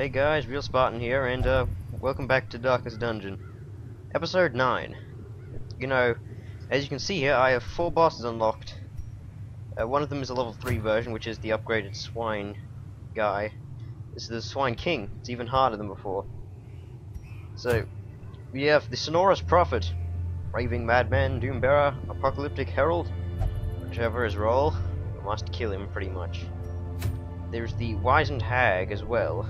Hey guys, Real Spartan here, and welcome back to Darkest Dungeon. Episode 9. You know, as you can see here, I have 4 bosses unlocked. One of them is a level 3 version, which is the upgraded Swine guy. This is the Swine King. It's even harder than before. So, we have the Sonorous Prophet, Raving Madman, Doombearer, Apocalyptic Herald, whichever his role. I must kill him, pretty much. There's the Wizened Hag as well.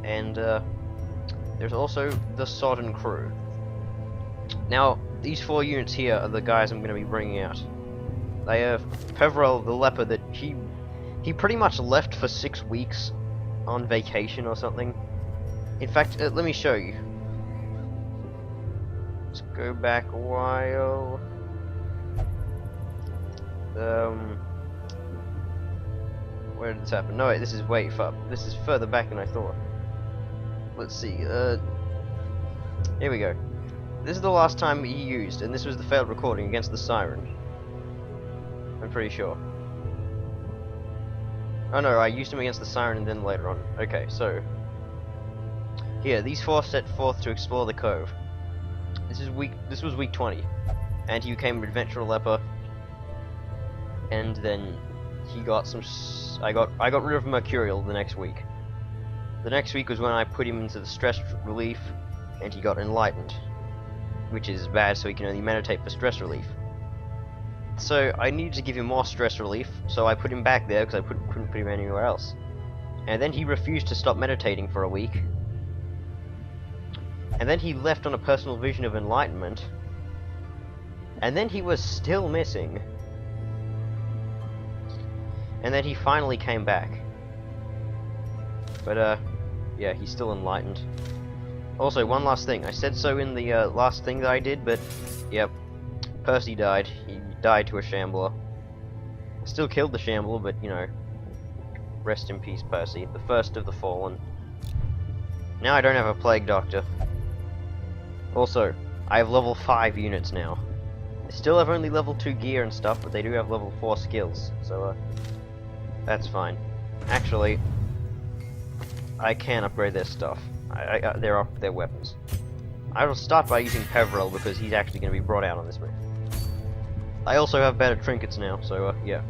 And there's also the Sodden Crew. Now, these 4 units here are the guys I'm going to be bringing out. They have Peverell the Leper that he pretty much left for 6 weeks on vacation or something. In fact, let me show you. Let's go back a while. Where did this happen? No, wait, this is way far. This is further back than I thought. Let's see, here we go. This is the last time he used, and this was the failed recording against the Siren. I'm pretty sure. Oh no, I used him against the Siren and then later on. Okay, so here, these 4 set forth to explore the cove. This was week 20. And he became an adventurer leper. And then he got some I got rid of Mercurial the next week. The next week was when I put him into the stress relief, and he got enlightened, which is bad, so he can only meditate for stress relief. So I needed to give him more stress relief, so I put him back there because I couldn't put him anywhere else. And then he refused to stop meditating for a week. And then he left on a personal vision of enlightenment. And then he was still missing. And then he finally came back. But yeah, he's still enlightened. Also, one last thing. I said so in the last thing that I did, but yep, Percy died. He died to a Shambler. I still killed the Shambler, but you know, rest in peace, Percy, the first of the fallen. Now I don't have a Plague Doctor. Also, I have level 5 units now. They still have only level 2 gear and stuff, but they do have level 4 skills, so that's fine. Actually, I can upgrade their stuff. Their weapons. I will start by using Peverell because he's actually going to be brought out on this move. I also have better trinkets now, so yeah.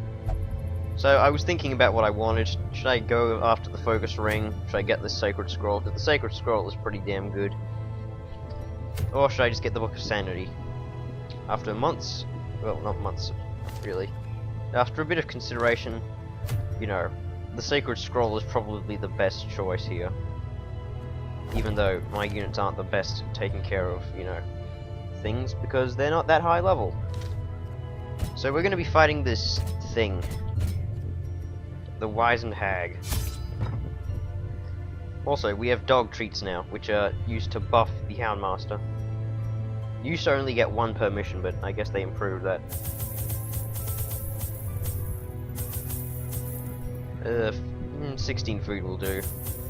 So I was thinking about what I wanted. Should I go after the Focus Ring? Should I get this Sacred Scroll? Because the Sacred Scroll is pretty damn good. Or should I just get the Book of Sanity? After months, well, not months, really. After a bit of consideration, you know, the Sacred Scroll is probably the best choice here. Even though my units aren't the best at taking care of, you know, things, because they're not that high level. So we're going to be fighting this thing. The Wizened Hag. Also, we have dog treats now, which are used to buff the Houndmaster. You used to only get 1 per mission, but I guess they improved that. 16 food will do.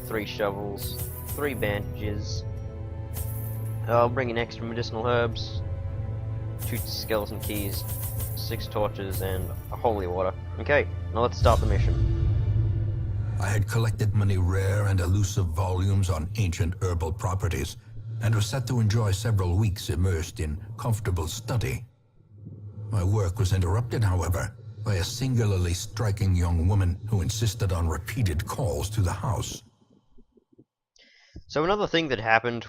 3 shovels, 3 bandages. I'll bring in extra medicinal herbs, 2 skeleton keys, 6 torches, and a holy water. Okay, now let's start the mission. I had collected many rare and elusive volumes on ancient herbal properties, and was set to enjoy several weeks immersed in comfortable study. My work was interrupted, however, by a singularly striking young woman who insisted on repeated calls to the house. So another thing that happened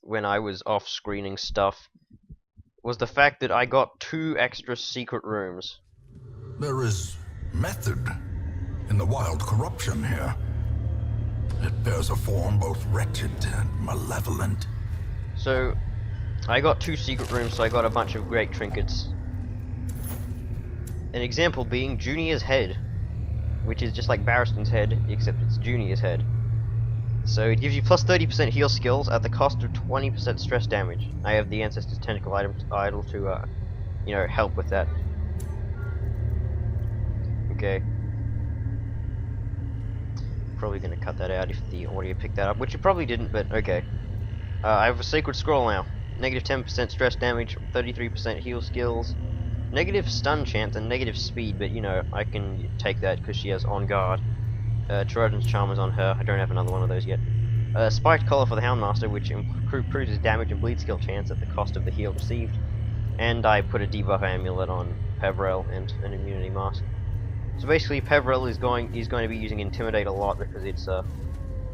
when I was off screening stuff was the fact that I got 2 extra secret rooms. There is method in the wild corruption here. It bears a form both wretched and malevolent. So I got 2 secret rooms, so I got a bunch of great trinkets. An example being Junior's Head, which is just like Barristan's Head, except it's Junior's Head. So it gives you plus 30% heal skills at the cost of 20% stress damage. I have the Ancestor's Tentacle idol to, you know, help with that. Okay. Probably gonna cut that out if the audio picked that up, which it probably didn't, but okay. I have a Sacred Scroll now. Negative 10% stress damage, 33% heal skills, negative stun chance, and negative speed, but you know, I can take that because she has On Guard. Trojan's Charm is on her. I don't have another one of those yet. Spiked Collar for the Houndmaster, which improves his damage and bleed skill chance at the cost of the heal received. And I put a debuff amulet on Peverell and an immunity mask. So basically, Peverell is going to be using Intimidate a lot because it's a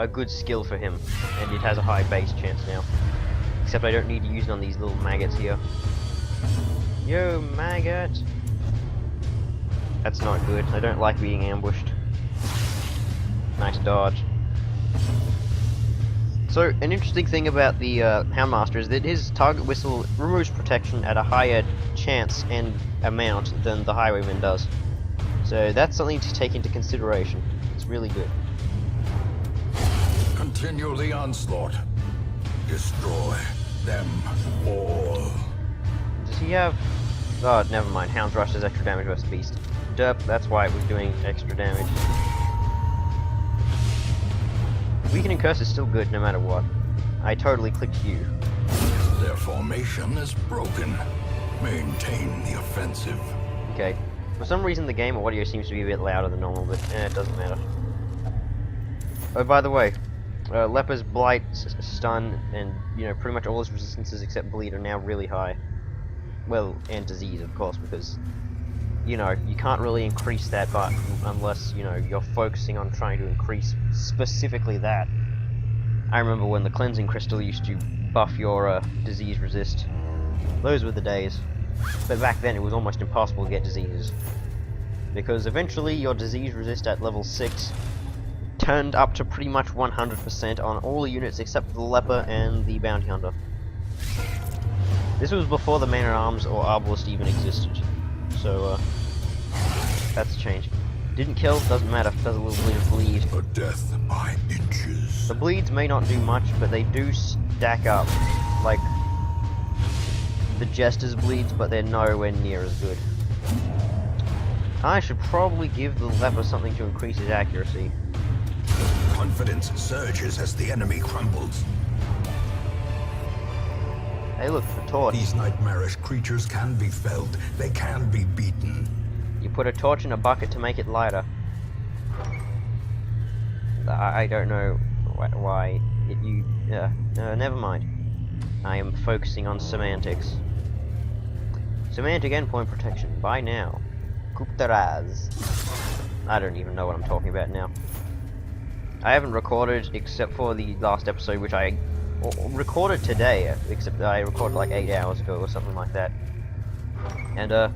good skill for him, and it has a high base chance now. Except I don't need to use it on these little maggots here. Yo, maggot! That's not good. I don't like being ambushed. Nice dodge. So, an interesting thing about the Houndmaster is that his target whistle removes protection at a higher chance and amount than the Highwayman does. So that's something to take into consideration. It's really good. Continue the onslaught. Destroy them all. Does he have... Oh, never mind. Hound's Rush does extra damage versus Beast. Derp, that's why it was doing extra damage. Weakening Curse is still good no matter what. I totally clicked U. Their formation is broken. Maintain the offensive. Okay. For some reason the game audio seems to be a bit louder than normal, but it doesn't matter. Oh, by the way, Leper's Blight, Stun, and, you know, pretty much all his resistances except Bleed are now really high. Well, and Disease, of course, because, you know, you can't really increase that but unless, you know, you're focusing on trying to increase specifically that. I remember when the Cleansing Crystal used to buff your Disease Resist. Those were the days. But back then it was almost impossible to get diseases. Because eventually your Disease Resist at level 6 turned up to pretty much 100% on all the units except for the Leper and the Bounty Hunter. This was before the Man-at-Arms or Arbalest even existed. So, that's changed. Didn't kill, doesn't matter, does a little bit of bleed. A death by inches. The bleeds may not do much, but they do stack up. Like the Jester's bleeds, but they're nowhere near as good. I should probably give the Leper something to increase his accuracy. Confidence surges as the enemy crumbles. Hey look, the torch. These nightmarish creatures can be felled. They can be beaten. You put a torch in a bucket to make it lighter. I don't know why never mind. I am focusing on semantics. Semantic endpoint protection. By now. Kuptaraz. I don't even know what I'm talking about now. I haven't recorded except for the last episode, which I recorded today, except I recorded like 8 hours ago or something like that. And I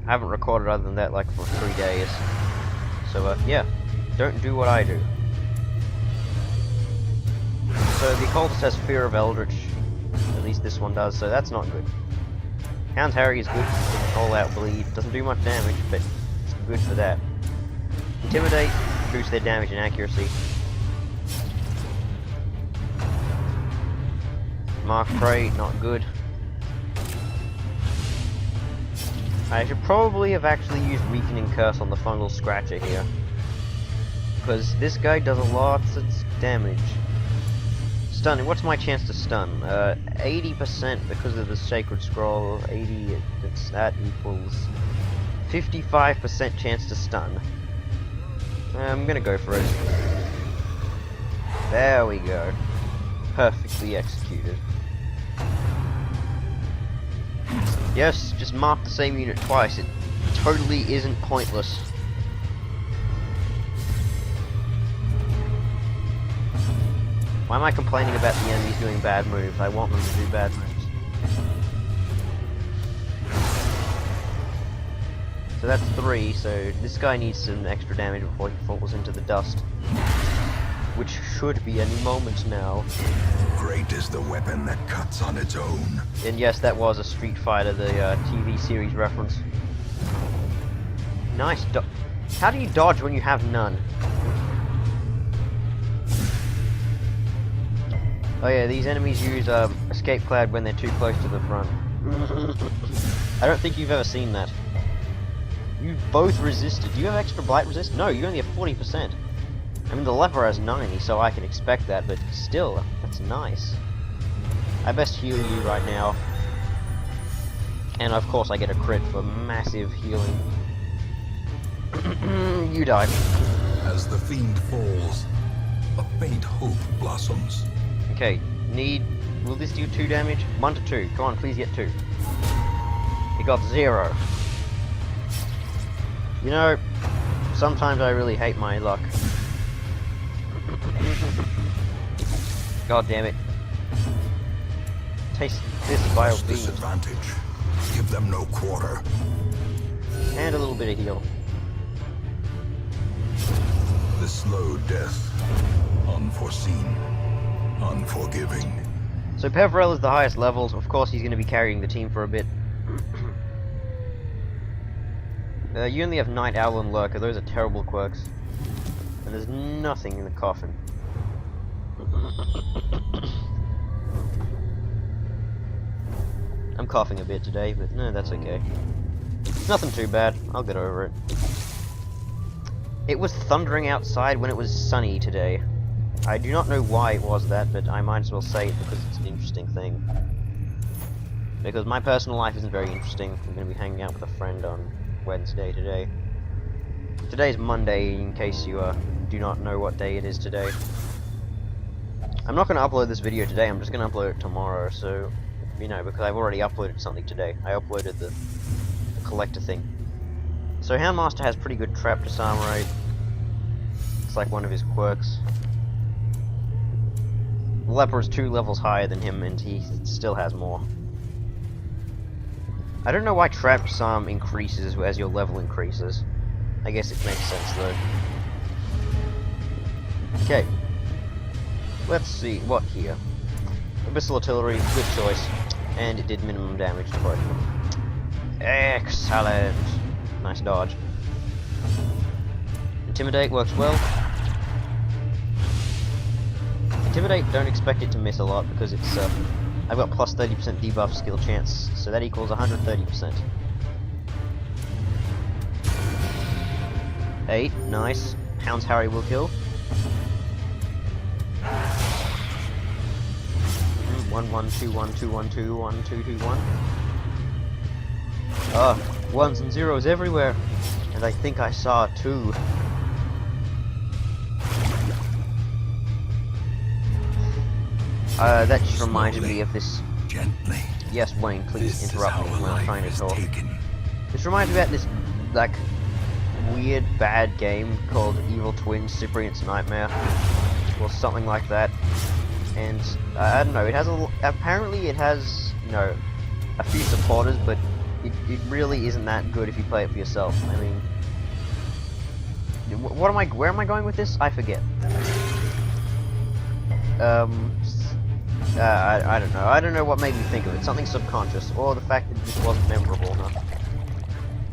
haven't recorded other than that like for 3 days. So yeah, don't do what I do. So the Occultist has Fear of Eldritch, at least this one does, so that's not good. Hound Harry is good, all out bleed, doesn't do much damage, but it's good for that. Intimidate, boosts their damage and accuracy. Mark Prey, not good. I should probably have actually used Weakening Curse on the Fungal Scratcher here. Because this guy does a lot of damage. Stunning, what's my chance to stun? 80% because of the Sacred Scroll. 80, that equals 55% chance to stun. I'm gonna go for it. There we go. Perfectly executed. Yes, just mark the same unit twice. It totally isn't pointless. Why am I complaining about the enemies doing bad moves? I want them to do bad moves. So that's 3, so this guy needs some extra damage before he falls into the dust. Which should be any moment now. Great is the weapon that cuts on its own. And yes, that was a Street Fighter, the TV series reference. Nice how do you dodge when you have none? Oh yeah, these enemies use Escape Cloud when they're too close to the front. I don't think you've ever seen that. You both resisted. Do you have extra blight resist? No, you only have 40%. I mean, the Leper has 90, so I can expect that, but still, that's nice. I best heal you right now. And of course I get a crit for massive healing. You died. As the fiend falls, a faint hope blossoms. Okay, will this do 2 damage? 1 to 2, come on, please get 2. He got 0. You know, sometimes I really hate my luck. God damn it. Taste this vile fiend. Disadvantage. Give them no quarter. And a little bit of heal. The slow death. Unforeseen. Unforgiving. So Peverell is the highest levels. Of course he's going to be carrying the team for a bit. You only have Night Owl and Lurker. Those are terrible quirks. And there's nothing in the coffin. I'm coughing a bit today, but no, that's okay. It's nothing too bad. I'll get over it. It was thundering outside when it was sunny today. I do not know why it was that, but I might as well say it because it's an interesting thing. Because my personal life isn't very interesting. I'm going to be hanging out with a friend on Wednesday today. Today's Monday, in case you do not know what day it is today. I'm not going to upload this video today, I'm just going to upload it tomorrow, so, you know, because I've already uploaded something today. I uploaded the collector thing. So Houndmaster has pretty good trap disarm rate. It's like one of his quirks. Leper is 2 levels higher than him, and he still has more. I don't know why trap disarm increases as your level increases. I guess it makes sense though. Okay. Let's see, what here? Abyssal Artillery, good choice. And it did minimum damage to both of them. Excellent! Nice dodge. Intimidate works well. Intimidate, don't expect it to miss a lot because it's, I've got plus 30% debuff skill chance, so that equals 130%. 8, nice. Hound's Harry will kill. 1 1 2 1 2 1 2 1 2 2 1. Ah, 1s and 0s everywhere, and I think I saw 2. That just reminded me of this. Gently. Yes, Wayne, please This interrupt is me how when I'm life trying to is talk. taken. This reminds me about this, like, weird bad game called Evil Twin Cyprian's Nightmare, or something like that. And I don't know. It has apparently it has, you know, a few supporters, but it really isn't that good if you play it for yourself. I mean, where am I going with this? I forget. I don't know. I don't know what made me think of it. Something subconscious, or the fact that it just wasn't memorable enough.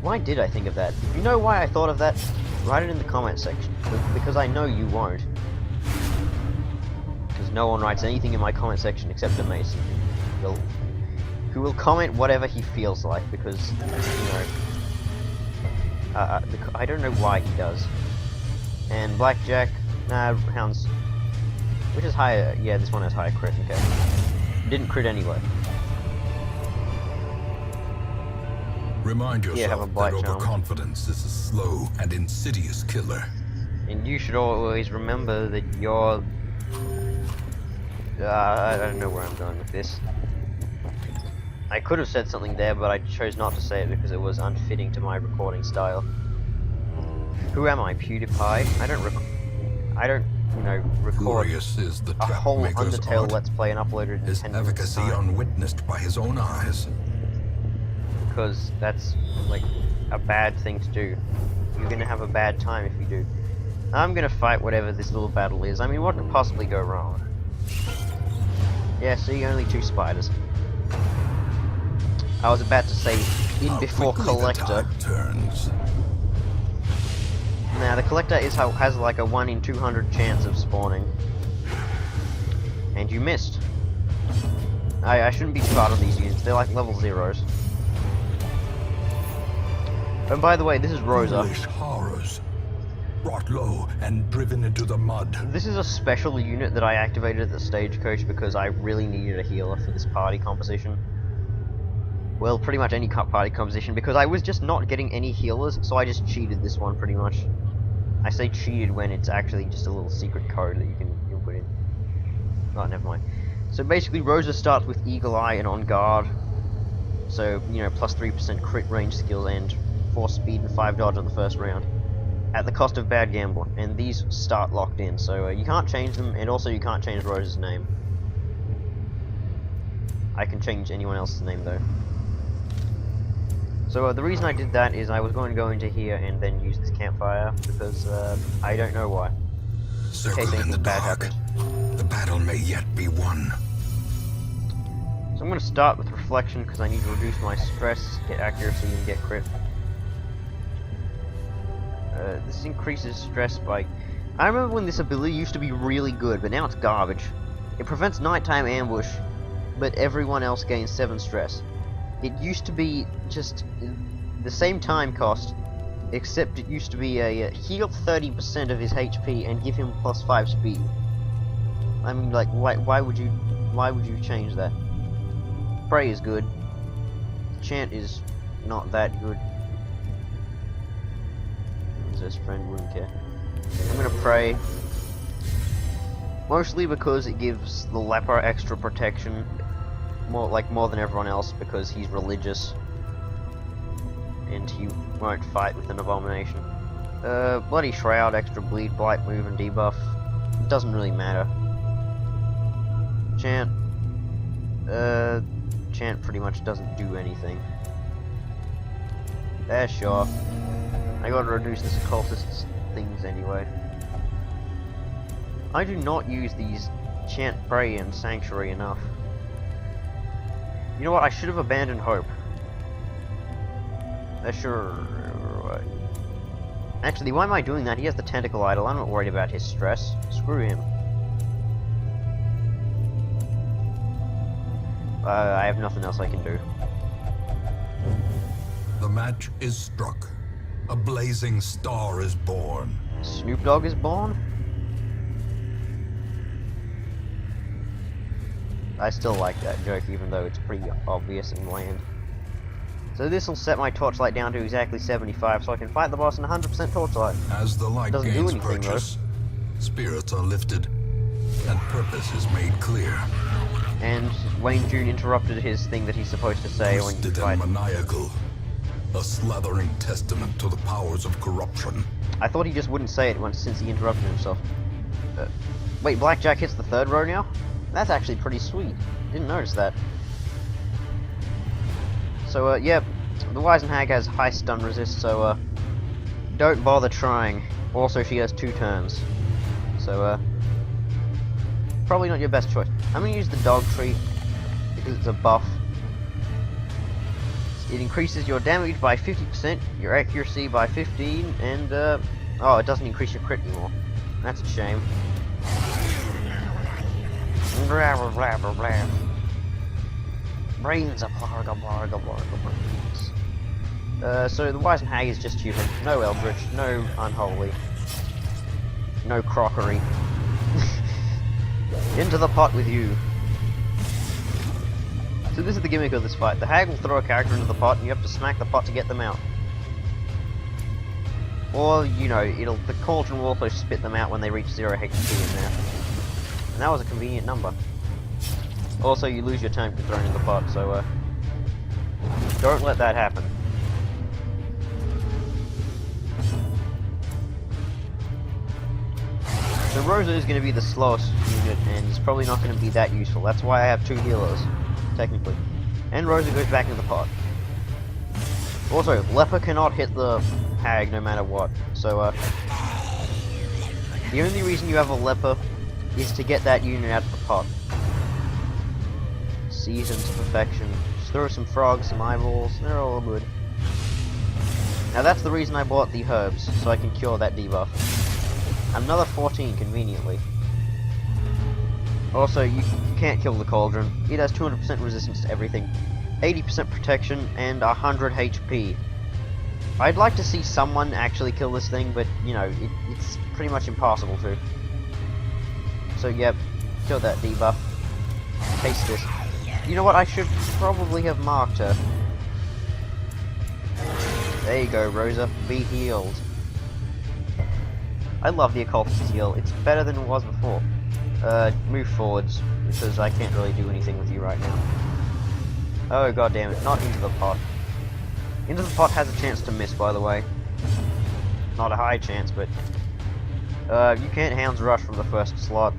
Why did I think of that? If you know why I thought of that, write it in the comment section, because I know you won't. Because no one writes anything in my comment section except a Mason, who will comment whatever he feels like, because, you know, I don't know why he does. And Blackjack, nah, Hounds, which is higher? Yeah, this one has higher crit. Okay, didn't crit anyway. Remind have a yourself blight that charm. overconfidence is a slow and insidious killer. And you should always remember that you're... I don't know where I'm going with this. I could have said something there, but I chose not to say it because it was unfitting to my recording style. Who am I, PewDiePie? I don't, you know, record Glorious is the a whole Trapmaker's Undertale art, Let's Play and upload it in his 10 minutes efficacy time, unwitnessed by his own eyes. because that's, like, a bad thing to do. You're gonna have a bad time if you do. I'm gonna fight whatever this little battle is. I mean, what could possibly go wrong? Yeah, see, only 2 spiders. I was about to say, in How before quickly the Collector. tide turns. Now, the Collector has like a 1 in 200 chance of spawning. And you missed. I shouldn't be too hard on these units, they're like level 0s. And by the way, this is Rosa. Foolish horrors, brought low and driven into the mud. This is a special unit that I activated at the Stagecoach because I really needed a healer for this party composition. Well, pretty much any party composition, because I was just not getting any healers, so I just cheated this one pretty much. I say cheated when it's actually just a little secret code that you can put in. Oh, never mind. So basically, Rosa starts with Eagle Eye and On Guard. So, you know, plus 3% crit range skill and 4 speed and 5 dodge on the first round. At the cost of Bad Gambler. And these start locked in, so you can't change them, and also you can't change Rosa's name. I can change anyone else's name, though. So the reason I did that is I was going to go into here and then use this campfire, because I don't know why. Circle in the dark. The battle may yet be won. So I'm going to start with Reflection, because I need to reduce my stress, get accuracy, and get crit. This increases stress by... I remember when this ability used to be really good, but now it's garbage. It prevents nighttime ambush, but everyone else gains 7 stress. It used to be just the same time cost, except it used to be a heal 30% of his HP and give him plus 5 speed. I mean, like, why would you change that? Pray is good. Chant is not that good. This friend wouldn't care. I'm gonna pray. Mostly because it gives the leper extra protection. More than everyone else, because he's religious. And he won't fight with an abomination. Bloody Shroud, extra bleed, blight, move, and debuff. It doesn't really matter. Chant. Chant pretty much doesn't do anything. Sure. I gotta reduce this occultist's things anyway. I do not use these Chant, Pray, and Sanctuary enough. You know what, I should have abandoned Hope. Sure. Actually, why am I doing that? He has the Tentacle Idol, I'm not worried about his stress. Screw him. I have nothing else I can do. The match is struck. A blazing star is born. Snoop Dogg is born? I still like that joke, even though it's pretty obvious and bland. So this will set my torchlight down to exactly 75, so I can fight the boss in 100% torchlight. As the light Doesn't gains do anything, purchase, spirits are lifted, and purpose is made clear. And Wayne June interrupted his thing that he's supposed to say when you Twisted fight. and maniacal. A slathering testament to the powers of corruption. I thought he just wouldn't say it once since he interrupted himself. Wait, Blackjack hits the 3rd row now? That's actually pretty sweet. Didn't notice that. So, yeah, the Wizened Hag has high stun resist, so, don't bother trying. Also, she has 2 turns. So, probably not your best choice. I'm gonna use the Dog Tree, because it's a buff. It increases your damage by 50%, your accuracy by 15, and, oh, it doesn't increase your crit anymore. That's a shame. Blah, blah, blah, blah, blah. Brains are blah, blah, blah, blah, brains. So the Wizened Hag is just human. No Eldritch, no Unholy, no Crockery. Into the pot with you. So this is the gimmick of this fight. The Hag will throw a character into the pot, and you have to smack the pot to get them out. Or, you know, the Cauldron will also spit them out when they reach 0 HP in there. And that was a convenient number. Also, you lose your turn if you're thrown in the pot, so, don't let that happen. So Rosa is going to be the slowest unit, and it's probably not going to be that useful. That's why I have 2 healers, technically. And Rosa goes back into the pot. Also, Leper cannot hit the Hag no matter what, so, the only reason you have a Leper is to get that unit out of the pot. Seasoned to perfection. Just throw some frogs, some eyeballs, they're all good. Now that's the reason I bought the herbs, so I can cure that debuff. Another 14, conveniently. Also, you can't kill the Cauldron. It has 200% resistance to everything, 80% protection, and 100 HP. I'd like to see someone actually kill this thing, but, you know, it's pretty much impossible to. So, yep, kill that debuff. Taste this. You know what, I should probably have marked her. There you go, Rosa. Be healed. I love the occultist heal. It's better than it was before. Move forwards, because I can't really do anything with you right now. Oh god damn it, not into the pot. Into the pot has a chance to miss, by the way. Not a high chance, but you can't Hound's Rush from the first slot.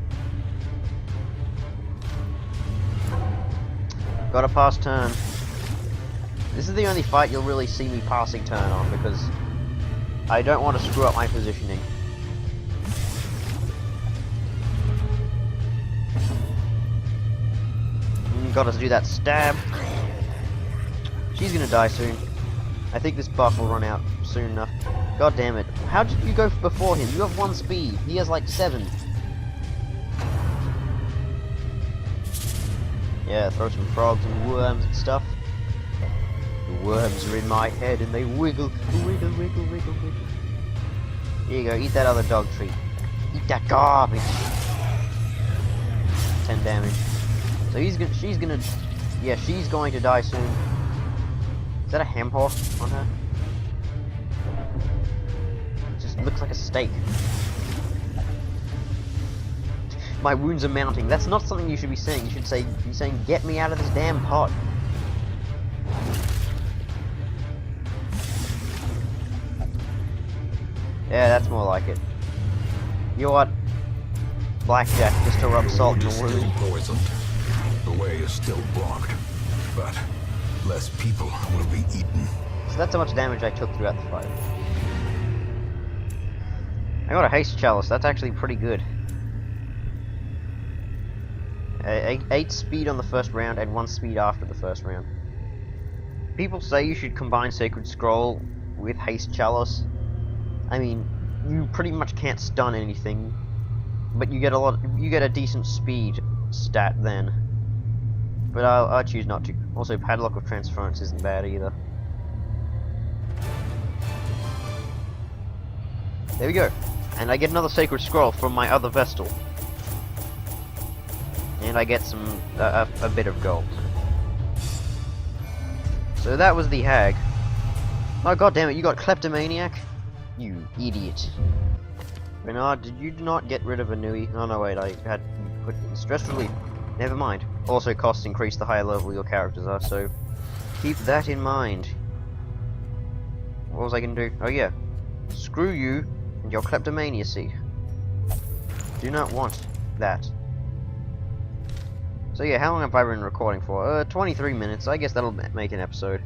Gotta pass turn. This is the only fight you'll really see me passing turn on, because I don't want to screw up my positioning. Gotta do that stab. She's gonna die soon. I think this buff will run out soon enough. God damn it. How did you go before him? You have 1 speed. He has like 7. Yeah, throw some frogs and worms and stuff. The worms are in my head and they wiggle, wiggle, wiggle, wiggle, wiggle. Here you go, eat that other dog treat. Eat that garbage. 10 damage. So she's going to die soon. Is that a ham hock on her? It just looks like a steak. My wounds are mounting. That's not something you should be saying. You should be saying, get me out of this damn pot. Yeah, that's more like it. You know what? Blackjack, just to rub salt in the wound. Still poisoned. The way is still blocked, but less people will be eaten. So that's how much damage I took throughout the fight. I got a haste chalice. That's actually pretty good. 8 speed on the first round and 1 speed after the first round. People say you should combine Sacred Scroll with haste chalice. I mean, you pretty much can't stun anything, but you get a decent speed stat then. But I choose not to. Also, Padlock of Transference isn't bad either. There we go. And I get another Sacred Scroll from my other Vestal. And I get some a bit of gold. So that was the hag. Oh god damn it! You got Kleptomaniac, you idiot. Bernard, did you not get rid of Anui? Oh no, wait, I had put in stress relief. Never mind. Also, costs increase the higher level your characters are, so keep that in mind. What was I gonna do? Oh yeah, screw you and your kleptomaniacy. Do not want that. So yeah, how long have I been recording for? 23 minutes. I guess that'll make an episode.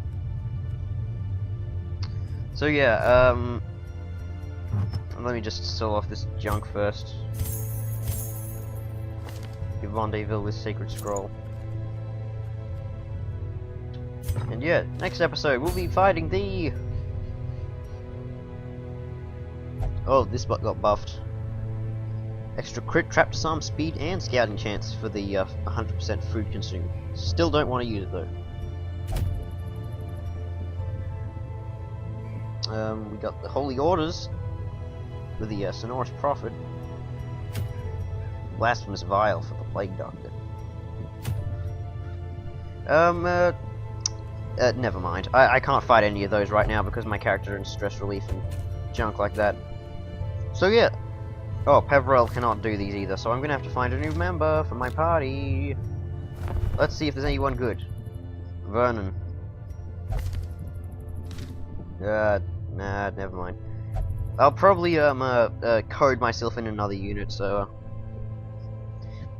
So yeah, let me just sell off this junk first. Give Rendezvous with Sacred Scroll. And yeah, next episode we'll be fighting the... Oh, this bot got buffed. Extra crit, trap disarm, speed, and scouting chance for the 100% food consumed. Still don't want to use it though. We got the Holy Orders with the Sonorous Prophet. Blasphemous Vial for the Plague Doctor. Never mind. I can't fight any of those right now because my character is in stress relief and junk like that. So yeah. Oh, Peverell cannot do these either, so I'm gonna have to find a new member for my party. Let's see if there's anyone good. Vernon. Nah, never mind. I'll probably code myself in another unit, so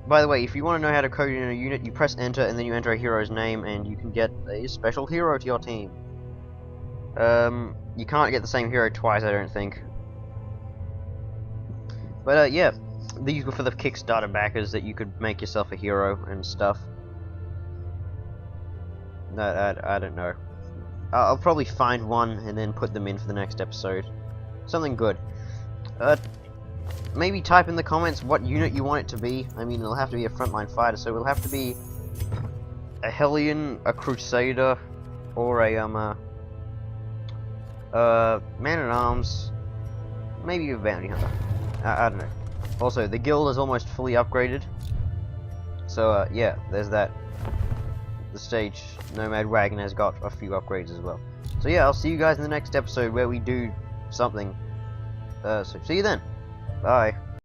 by the way, if you want to know how to code in a unit, you press enter and then you enter a hero's name and you can get a special hero to your team. You can't get the same hero twice, I don't think. But yeah, these were for the Kickstarter backers that you could make yourself a hero and stuff. I don't know. I'll probably find one and then put them in for the next episode. Something good. Maybe type in the comments what unit you want it to be. I mean, it'll have to be a frontline fighter, so it'll have to be a Hellion, a Crusader, or a Man-at-Arms, maybe a Bounty Hunter. I don't know. Also, the guild is almost fully upgraded. So, yeah, there's that. The stage Nomad Wagon has got a few upgrades as well. So yeah, I'll see you guys in the next episode where we do something. So see you then. Bye.